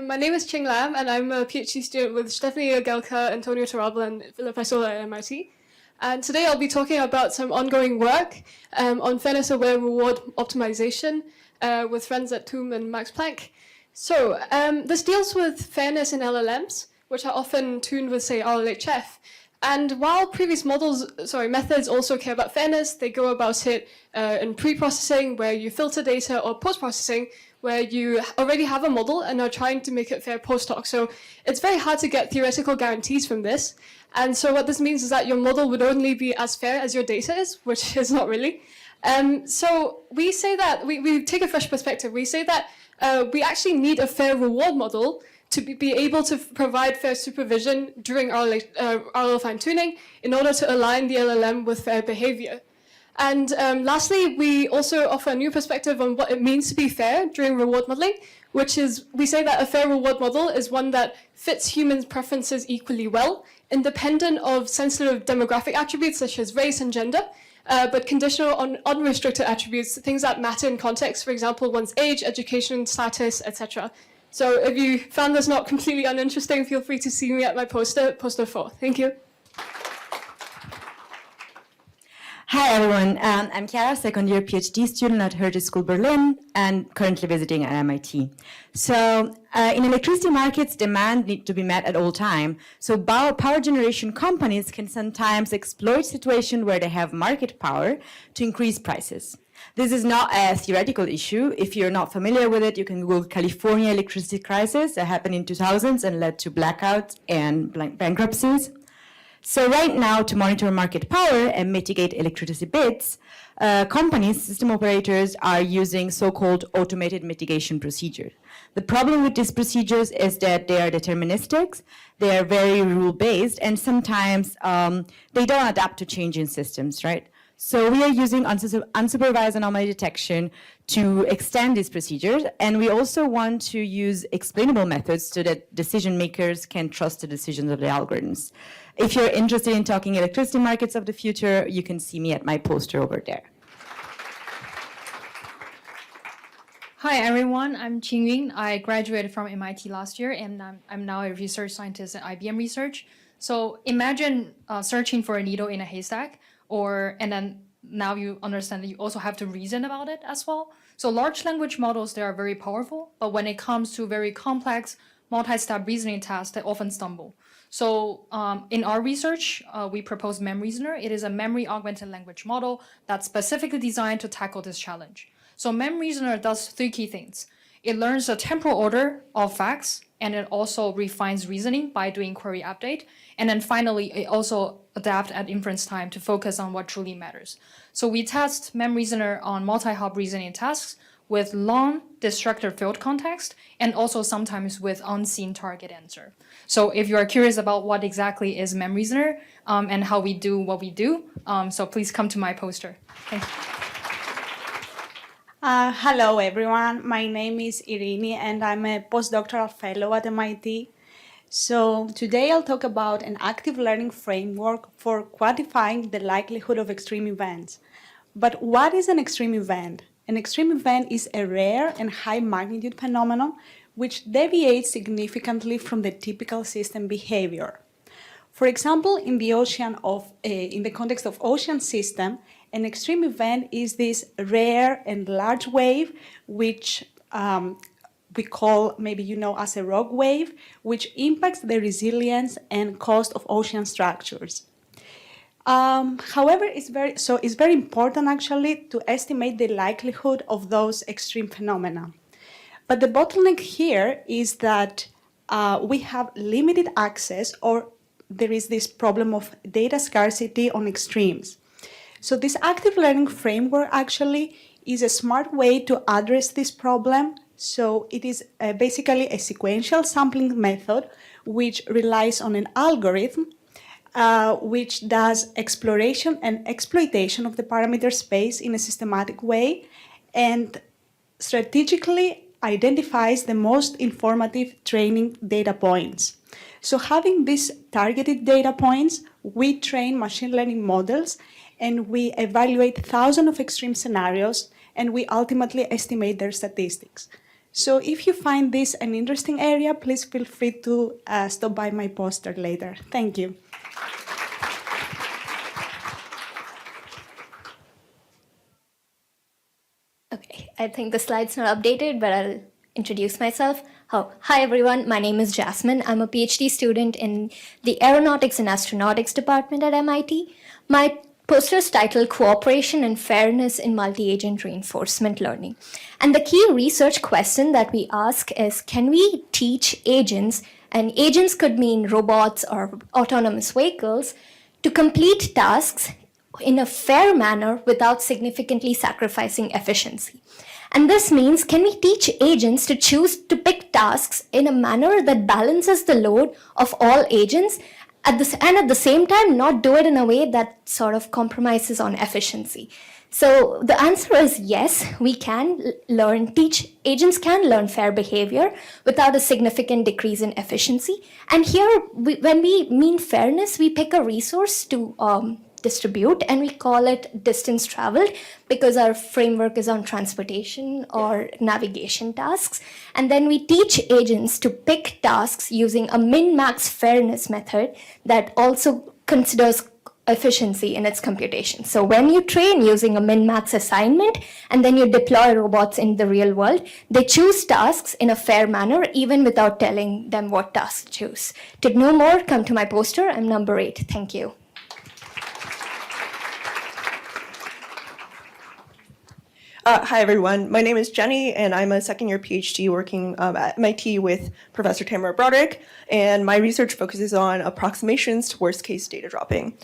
My name is Ching Lam, and I'm a PhD student with Stephanie Gelka, Antonio Tarabla, and Philip Isola at MIT. And today I'll be talking about some ongoing work on fairness-aware reward optimization with friends at TUM and Max Planck. So this deals with fairness in LLMs, which are often tuned with, say, RLHF. And while previous methods also care about fairness, they go about it in pre-processing, where you filter data, or post-processing, where you already have a model and are trying to make it fair post-hoc. So it's very hard to get theoretical guarantees from this. And so what this means is that your model would only be as fair as your data is, which is not really. So we say that, we take a fresh perspective. We say that we actually need a fair reward model to be able to provide fair supervision during RL fine-tuning in order to align the LLM with fair behavior. And lastly, we also offer a new perspective on what it means to be fair during reward modeling, which is, we say that a fair reward model is one that fits humans' preferences equally well, independent of sensitive demographic attributes such as race and gender, but conditional on unrestricted attributes, things that matter in context, for example, one's age, education, status, etc. So if you found this not completely uninteresting, feel free to see me at my poster 4. Thank you. Hi everyone, I'm Chiara, second year PhD student at Hertie School Berlin and currently visiting at MIT. So in electricity markets, demand needs to be met at all time. So power generation companies can sometimes exploit situations where they have market power to increase prices. This is not a theoretical issue. If you're not familiar with it, you can Google California electricity crisis that happened in 2000s and led to blackouts and bankruptcies. So right now, to monitor market power and mitigate electricity bids, companies, system operators are using so-called automated mitigation procedures. The problem with these procedures is that they are deterministic, they are very rule-based, and sometimes they don't adapt to changing systems, right? So we are using unsupervised anomaly detection to extend these procedures, and we also want to use explainable methods so that decision makers can trust the decisions of the algorithms. If you're interested in talking electricity markets of the future, you can see me at my poster over there. Hi everyone, I'm Qing Yun. I graduated from MIT last year, and I'm now a research scientist at IBM Research. So imagine searching for a needle in a haystack, and then now you understand that you also have to reason about it as well. So large language models, they are very powerful, but when it comes to very complex multi-step reasoning tasks, they often stumble. So in our research, we propose MemReasoner. It is a memory augmented language model that's specifically designed to tackle this challenge. So MemReasoner does 3 key things. It learns the temporal order of facts, and it also refines reasoning by doing query update. And then finally, it also adapts at inference time to focus on what truly matters. So we test MemReasoner on multi-hop reasoning tasks with long destructor field context, and also sometimes with unseen target answer. So if you are curious about what exactly is MemReasoner and how we do what we do, so please come to my poster. Thank you. Hello everyone, my name is Irini and I'm a postdoctoral fellow at MIT. So today I'll talk about an active learning framework for quantifying the likelihood of extreme events. But what is an extreme event? An extreme event is a rare and high magnitude phenomenon which deviates significantly from the typical system behavior. For example, in the context of ocean system, an extreme event is this rare and large wave, which we call, maybe you know, as a rock wave, which impacts the resilience and cost of ocean structures. However, it's very important actually to estimate the likelihood of those extreme phenomena. But the bottleneck here is that we have limited access, or there is this problem of data scarcity on extremes. So this active learning framework actually is a smart way to address this problem. So it is basically a sequential sampling method which relies on an algorithm which does exploration and exploitation of the parameter space in a systematic way and strategically identifies the most informative training data points. So having these targeted data points, we train machine learning models and we evaluate thousands of extreme scenarios and we ultimately estimate their statistics. So if you find this an interesting area, please feel free to stop by my poster later. Thank you. Okay, I think the slide's not updated, but I'll introduce myself. Oh, hi everyone, my name is Jasmine. I'm a PhD student in the Aeronautics and Astronautics department at MIT. My poster is titled Cooperation and Fairness in Multi-Agent Reinforcement Learning. And the key research question that we ask is, can we teach agents, and agents could mean robots or autonomous vehicles, to complete tasks in a fair manner without significantly sacrificing efficiency? And this means, can we teach agents to choose to pick tasks in a manner that balances the load of all agents and at the same time not do it in a way that sort of compromises on efficiency? So the answer is yes, we can agents can learn fair behavior without a significant decrease in efficiency. And here, when we mean fairness, we pick a resource to distribute, and we call it distance traveled because our framework is on transportation or navigation tasks. And then we teach agents to pick tasks using a min-max fairness method that also considers efficiency in its computation. So when you train using a min-max assignment and then you deploy robots in the real world, they choose tasks in a fair manner even without telling them what tasks to choose. To know more, come to my poster. I'm number 8. Thank you. Hi, everyone. My name is Jenny, and I'm a second-year PhD working at MIT with Professor Tamara Broderick, and my research focuses on approximations to worst-case data dropping.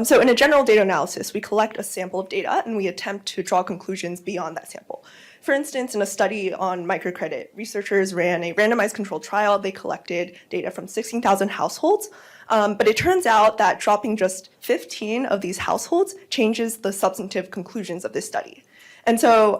So in a general data analysis, we collect a sample of data, and we attempt to draw conclusions beyond that sample. For instance, in a study on microcredit, researchers ran a randomized controlled trial. They collected data from 16,000 households, but it turns out that dropping just 15 of these households changes the substantive conclusions of this study. And so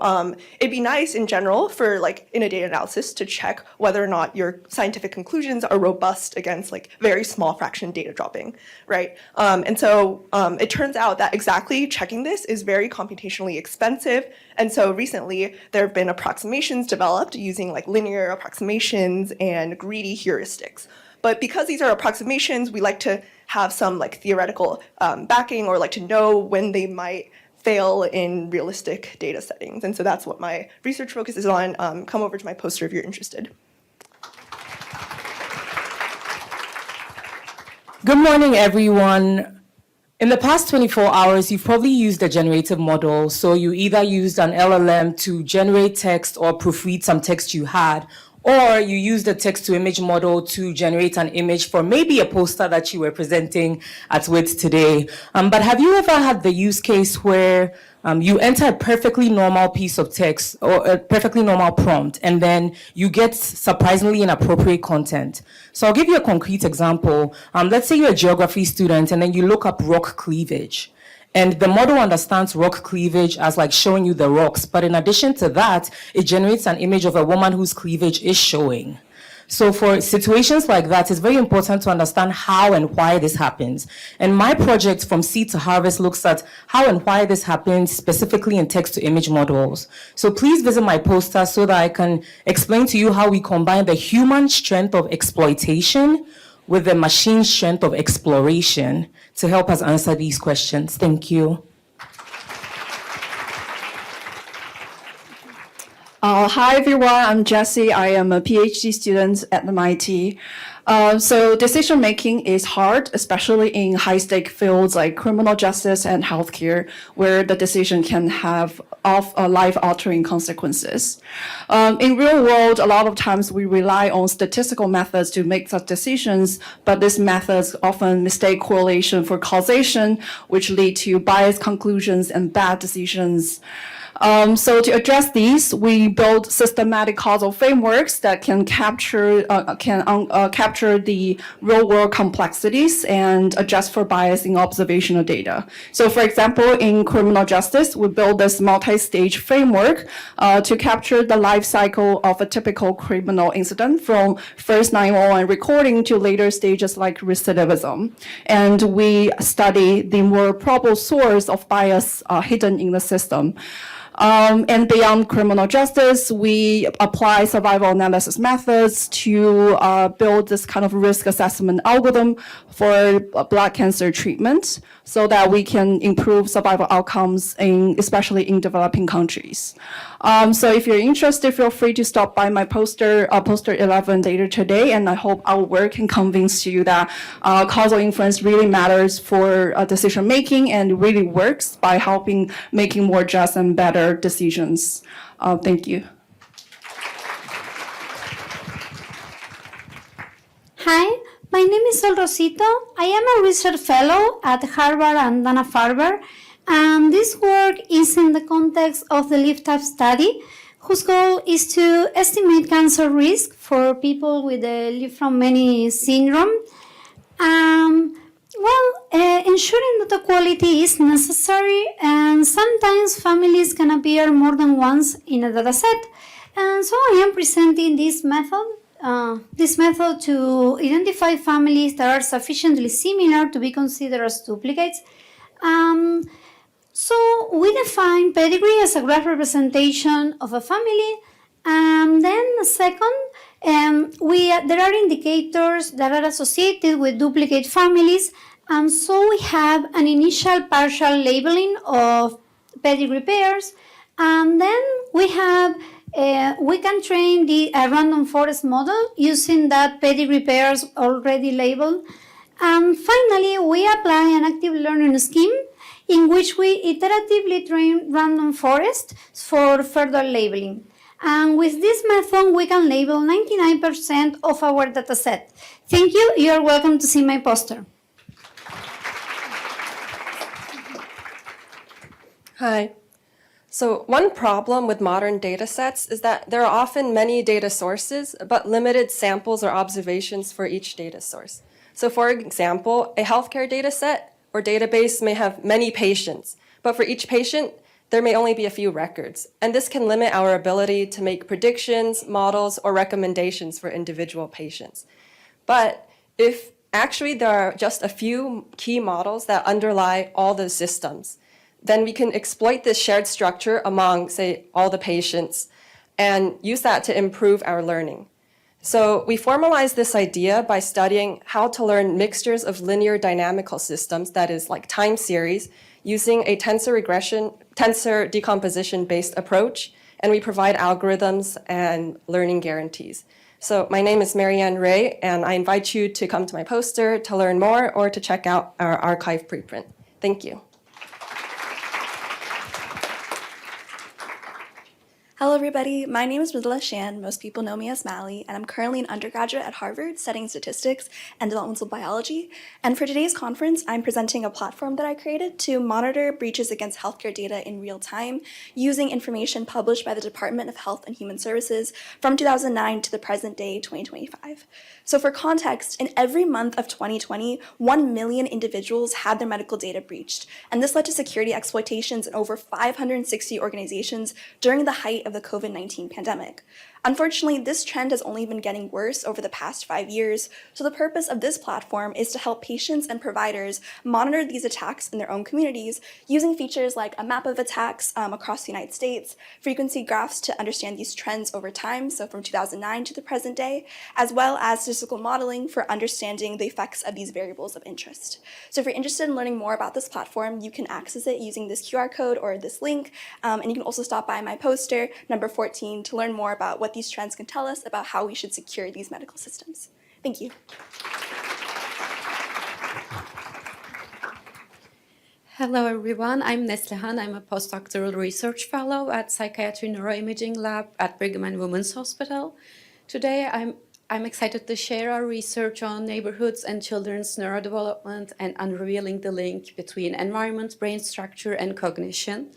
it'd be nice in general for, like, in a data analysis to check whether or not your scientific conclusions are robust against, like, very small fraction data dropping, right? And so it turns out that exactly checking this is very computationally expensive. And so recently there have been approximations developed using, like, linear approximations and greedy heuristics. But because these are approximations, we like to have some, like, theoretical backing, or like to know when they might fail in realistic data settings. And so that's what my research focuses on. Come over to my poster if you're interested. Good morning, everyone. In the past 24 hours, you've probably used a generative model. So you either used an LLM to generate text or proofread some text you had, or you used a text-to-image model to generate an image for maybe a poster that you were presenting at WiDS today. But have you ever had the use case where you enter a perfectly normal piece of text or a perfectly normal prompt, and then you get surprisingly inappropriate content? So I'll give you a concrete example. Let's say you're a geography student, and then you look up rock cleavage. And the model understands rock cleavage as like showing you the rocks. But in addition to that, it generates an image of a woman whose cleavage is showing. So for situations like that, it's very important to understand how and why this happens. And my project From Seed to Harvest looks at how and why this happens specifically in text-to-image models. So please visit my poster so that I can explain to you how we combine the human strength of exploitation with the machine strength of exploration to help us answer these questions. Thank you. Hi everyone, I'm Jessie. I am a PhD student at MIT. So decision making is hard, especially in high-stake fields like criminal justice and healthcare, where the decision can have life-altering consequences. In real world, a lot of times we rely on statistical methods to make such decisions, but these methods often mistake correlation for causation, which lead to biased conclusions and bad decisions. So to address these, we build systematic causal frameworks that can capture the real-world complexities and adjust for bias in observational data. So, for example, in criminal justice, we build this multi-stage framework to capture the life cycle of a typical criminal incident, from first 911 recording to later stages like recidivism. And we study the more probable source of bias hidden in the system. And beyond criminal justice, we apply survival analysis methods to build this kind of risk assessment algorithm for blood cancer treatment so that we can improve survival outcomes, especially in developing countries. So if you're interested, feel free to stop by my poster 11 later today, and I hope our work can convince you that causal inference really matters for decision making and really works by helping making more just and better decisions. Thank you. Hi, my name is Sol Rosito. I am a research fellow at Harvard and Dana-Farber, and this work is in the context of the LIFT-UP study, whose goal is to estimate cancer risk for people with the live-from-many syndrome. Ensuring data quality is necessary, and sometimes families can appear more than once in a dataset. And so I am presenting this method to identify families that are sufficiently similar to be considered as duplicates. So we define pedigree as a graph representation of a family, and then second, there are indicators that are associated with duplicate families, and so we have an initial partial labeling of pedigree pairs, and then we can train a random forest model using that pedigree pairs already labeled. And finally, we apply an active learning scheme in which we iteratively train random forests for further labeling. And with this method, we can label 99% of our dataset. Thank you. You're welcome to see my poster. Hi. So one problem with modern data sets is that there are often many data sources, but limited samples or observations for each data source. So for example, a healthcare data set or database may have many patients, but for each patient, there may only be a few records. And this can limit our ability to make predictions, models, or recommendations for individual patients. But if actually there are just a few key models that underlie all the systems, then we can exploit this shared structure among, say, all the patients and use that to improve our learning. So we formalize this idea by studying how to learn mixtures of linear dynamical systems, that is like time series, using a tensor decomposition-based approach, and we provide algorithms and learning guarantees. So my name is Marianne Ray, and I invite you to come to my poster to learn more or to check out our archive preprint. Thank you. Hello everybody, my name is Mridula Shan, most people know me as Mally, and I'm currently an undergraduate at Harvard studying statistics and developmental biology. And for today's conference, I'm presenting a platform that I created to monitor breaches against healthcare data in real time using information published by the Department of Health and Human Services from 2009 to the present day, 2025. So for context, in every month of 2020, 1 million individuals had their medical data breached, and this led to security exploitations in over 560 organizations during the height of the COVID-19 pandemic. Unfortunately, this trend has only been getting worse over the past 5 years, so the purpose of this platform is to help patients and providers monitor these attacks in their own communities using features like a map of attacks across the United States, frequency graphs to understand these trends over time, so from 2009 to the present day, as well as statistical modeling for understanding the effects of these variables of interest. So if you're interested in learning more about this platform, you can access it using this QR code or this link, and you can also stop by my poster, number 14, to learn more about what these trends can tell us about how we should secure these medical systems. Thank you. Hello everyone, I'm Neslihan. I'm a postdoctoral research fellow at Psychiatry Neuroimaging Lab at Brigham and Women's Hospital. Today I'm excited to share our research on neighborhoods and children's neurodevelopment and unrevealing the link between environment, brain structure, and cognition.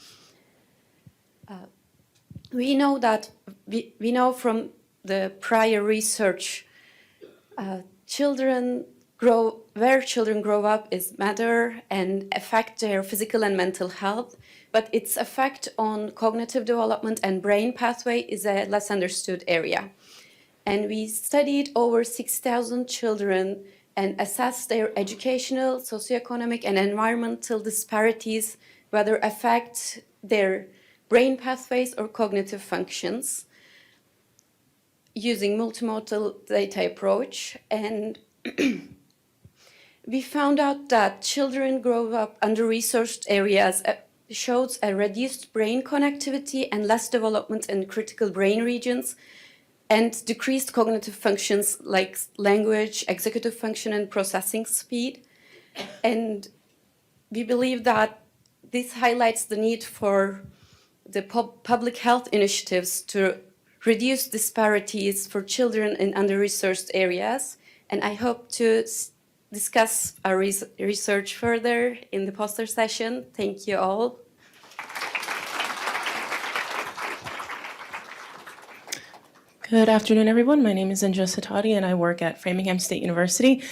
We know from the prior research, where children grow up is matter and affect their physical and mental health, but its effect on cognitive development and brain pathway is a less understood area. And we studied over 6,000 children and assessed their educational, socioeconomic, and environmental disparities, whether affect their brain pathways or cognitive functions using multimodal data approach. And we found out that children grow up under-resourced areas shows a reduced brain connectivity and less development in critical brain regions, and decreased cognitive functions like language, executive function, and processing speed. And we believe that this highlights the need for the public health initiatives to reduce disparities for children in under-resourced areas. And I hope to discuss our research further in the poster session. Thank you all. Good afternoon, everyone. My name is Indra Satati, and I work at Framingham State University.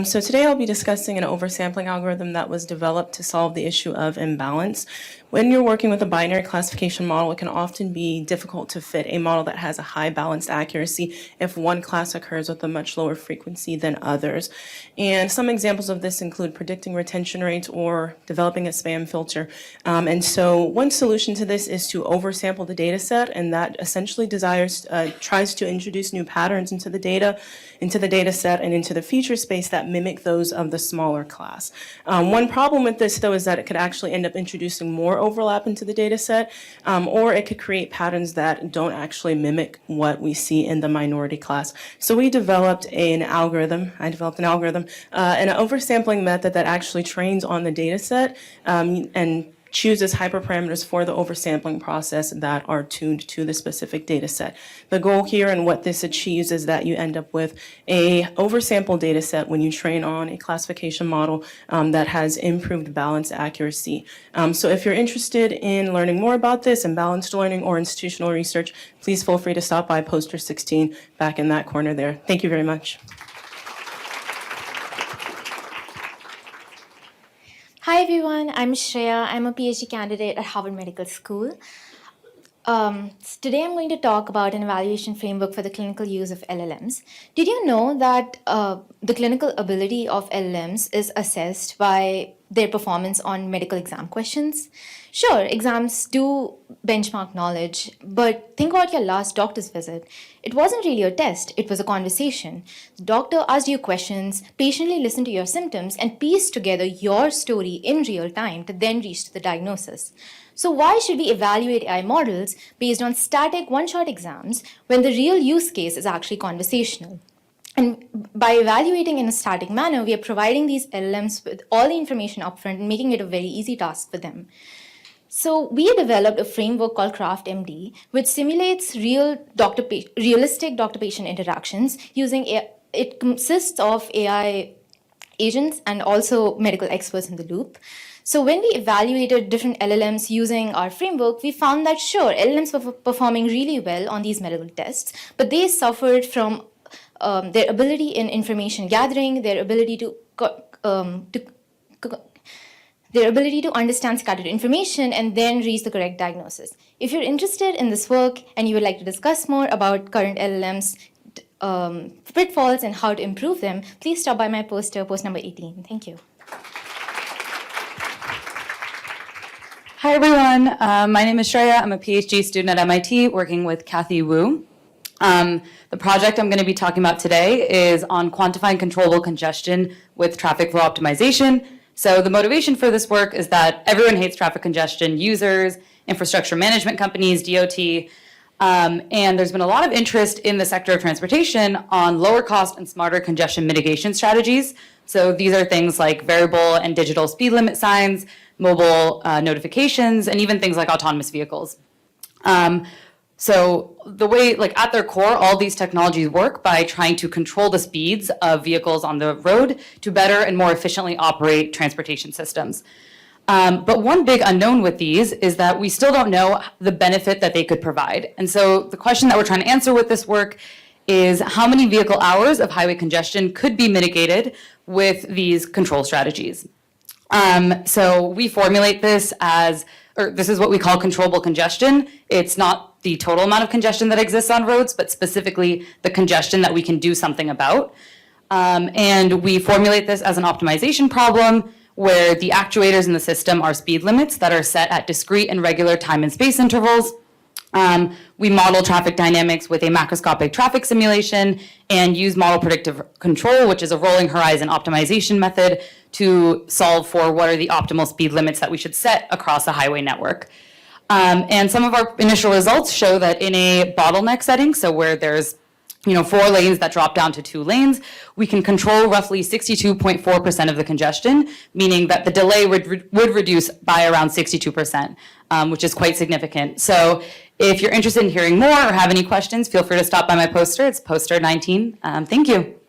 So today I'll be discussing an oversampling algorithm that was developed to solve the issue of imbalance. When you're working with a binary classification model, it can often be difficult to fit a model that has a high balanced accuracy if one class occurs with a much lower frequency than others. And some examples of this include predicting retention rates or developing a spam filter. And so one solution to this is to oversample the data set, and that essentially tries to introduce new patterns into the data set and into the feature space that mimic those of the smaller class. One problem with this, though, is that it could actually end up introducing more overlap into the data set, or it could create patterns that don't actually mimic what we see in the minority class. So we developed an algorithm, an oversampling method that actually trains on the data set and chooses hyperparameters for the oversampling process that are tuned to the specific data set. The goal here and what this achieves is that you end up with a oversampled data set when you train on a classification model that has improved balance accuracy. So if you're interested in learning more about this and balanced learning or institutional research, please feel free to stop by poster 16 back in that corner there. Thank you very much. Hi everyone, I'm Shreya. I'm a PhD candidate at Harvard Medical School. Today I'm going to talk about an evaluation framework for the clinical use of LLMs. Did you know that the clinical ability of LLMs is assessed by their performance on medical exam questions? Sure, exams do benchmark knowledge, but think about your last doctor's visit. It wasn't really a test, it was a conversation. The doctor asked you questions, patiently listened to your symptoms, and pieced together your story in real time to then reach the diagnosis. So why should we evaluate AI models based on static one-shot exams when the real use case is actually conversational? And by evaluating in a static manner, we are providing these LLMs with all the information upfront and making it a very easy task for them. So we developed a framework called CraftMD, which simulates realistic doctor-patient interactions using AI. It consists of AI agents and also medical experts in the loop. So when we evaluated different LLMs using our framework, we found that sure, LLMs were performing really well on these medical tests, but they suffered from their ability in information gathering, their ability to understand scattered information and then reach the correct diagnosis. If you're interested in this work and you would like to discuss more about current LLMs, pitfalls, and how to improve them, please stop by my post number 18. Thank you. Hi, everyone. My name is Shreya. I'm a PhD student at MIT working with Kathy Wu. The project I'm going to be talking about today is on quantifying controllable congestion with traffic flow optimization. So the motivation for this work is that everyone hates traffic congestion, users, infrastructure management companies, DOT, and there's been a lot of interest in the sector of transportation on lower cost and smarter congestion mitigation strategies. So these are things like variable and digital speed limit signs, mobile notifications, and even things like autonomous vehicles. So the way, at their core, all these technologies work by trying to control the speeds of vehicles on the road to better and more efficiently operate transportation systems. But one big unknown with these is that we still don't know the benefit that they could provide. And so the question that we're trying to answer with this work is how many vehicle hours of highway congestion could be mitigated with these control strategies. So we formulate this this is what we call controllable congestion. It's not the total amount of congestion that exists on roads, but specifically the congestion that we can do something about. And we formulate this as an optimization problem where the actuators in the system are speed limits that are set at discrete and regular time and space intervals. We model traffic dynamics with a macroscopic traffic simulation and use model predictive control, which is a rolling horizon optimization method to solve for what are the optimal speed limits that we should set across a highway network. And some of our initial results show that in a bottleneck setting, so where there's 4 lanes that drop down to 2 lanes, we can control roughly 62.4% of the congestion, meaning that the delay would reduce by around 62%, which is quite significant. So if you're interested in hearing more or have any questions, feel free to stop by my poster. It's poster 19. Thank you.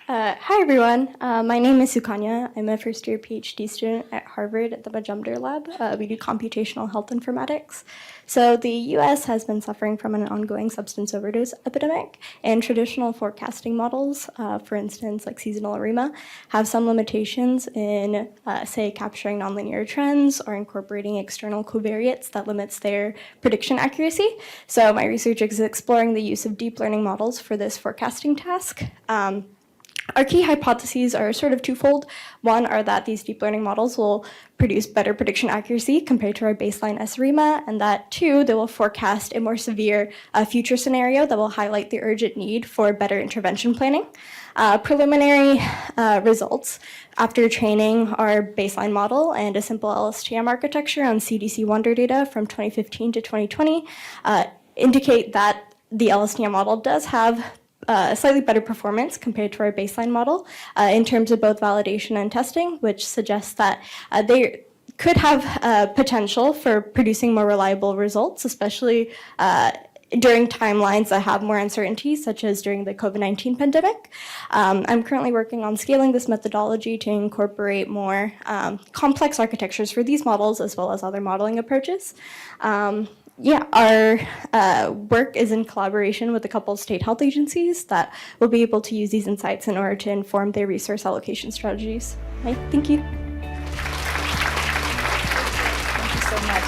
Hi everyone, my name is Sukanya. I'm a first year PhD student at Harvard at the Majumdar Lab. We do computational health informatics. So the US has been suffering from an ongoing substance overdose epidemic, and traditional forecasting models, for instance, like seasonal ARIMA, have some limitations in, say, capturing nonlinear trends or incorporating external covariates that limits their prediction accuracy. So my research is exploring the use of deep learning models for this forecasting task. Our key hypotheses are sort of twofold. One are that these deep learning models will produce better prediction accuracy compared to our baseline SREMA, and that 2, they will forecast a more severe future scenario that will highlight the urgent need for better intervention planning. Preliminary results after training our baseline model and a simple LSTM architecture on CDC Wonder data from 2015 to 2020 indicate that the LSTM model does have slightly better performance compared to our baseline model in terms of both validation and testing, which suggests that they could have potential for producing more reliable results, especially during timelines that have more uncertainty, such as during the COVID-19 pandemic. I'm currently working on scaling this methodology to incorporate more complex architectures for these models, as well as other modeling approaches. Our work is in collaboration with a couple of state health agencies that will be able to use these insights in order to inform their resource allocation strategies. Thank you. Thank you so much.